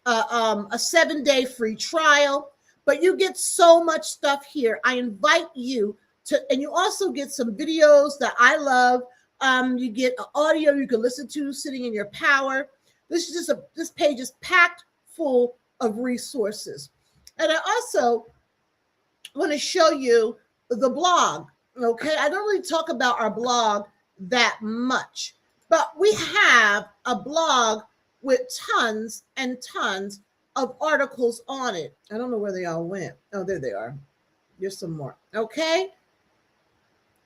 7-day free trial, but you get so much stuff here. I invite you to, and you also get some videos that I love. You get an audio you can listen to sitting in your power. This is just this page is packed full of resources. And I also want to show you the blog. Okay, I don't really talk about our blog that much, but we have a blog with tons and tons of articles on it. I don't know where they all went. Oh, there they are. There's some more. Okay.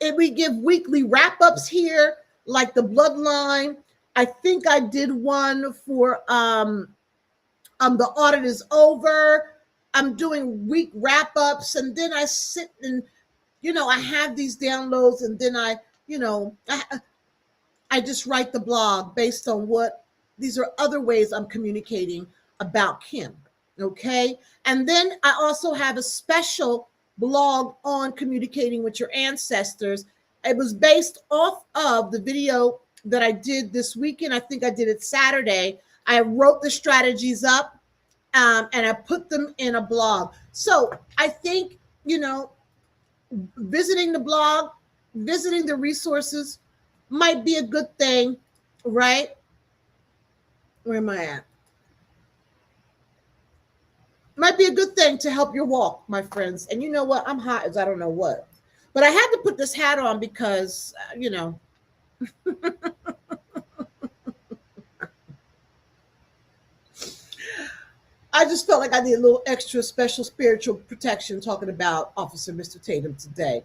And we give weekly wrap-ups here, like the bloodline. I think I did one for the audit is over. I'm doing week wrap-ups, and then I sit and I have these downloads, and then I just write the blog based on what these are other ways I'm communicating about Kim. Okay. And then I also have a special blog on communicating with your ancestors. It was based off of the video that I did this weekend. I think I did it Saturday. I wrote the strategies up and I put them in a blog. So I think, visiting the blog, visiting the resources might be a good thing, right? Where am I at? Might be a good thing to help your walk, my friends. And you know what? I'm hot as I don't know what. But I had to put this hat on because, I just felt like I need a little extra special spiritual protection talking about Officer Mr. Tatum today.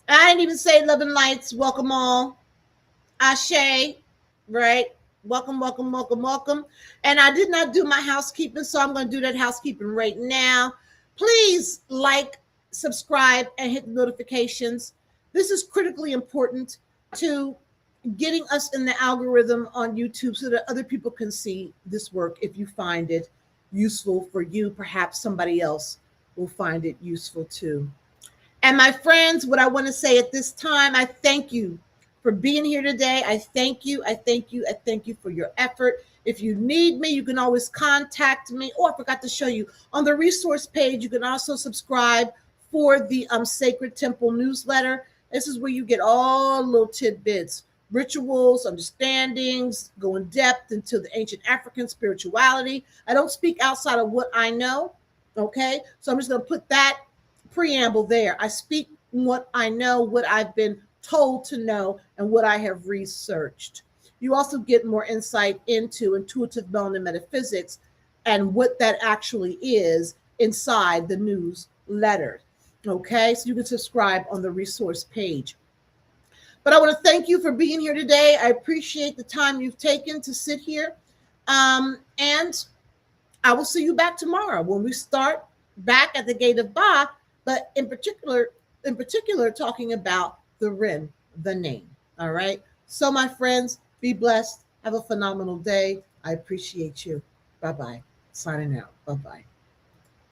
I didn't even say love and lights. Welcome all. Ashe, right? Welcome, welcome, welcome, welcome. And I did not do my housekeeping, so I'm going to do that housekeeping right now. Please like, subscribe, and hit the notifications. This is critically important to getting us in the algorithm on YouTube so that other people can see this work. If you find it useful for you, perhaps somebody else will find it useful too. And my friends, what I want to say at this time, I thank you for being here today. I thank you. I thank you. I thank you for your effort. If you need me, you can always contact me. Oh, I forgot to show you on the resource page. You can also subscribe for the Sacred Temple newsletter. This is where you get all little tidbits, rituals, understandings, go in depth into the ancient African spirituality. I don't speak outside of what I know. Okay, so I'm just going to put that preamble there. I speak what I know, what I've been told to know, and what I have researched. You also get more insight into intuitive melanin metaphysics and what that actually is inside the newsletter. Okay, so you can subscribe on the resource page. But I want to thank you for being here today. I appreciate the time you've taken to sit here. And I will see you back tomorrow when we start back at the gate of Ba, but in particular, talking about the Ren, the name. All right. So, my friends, be blessed. Have a phenomenal day. I appreciate you. Bye-bye. Signing out. Bye-bye.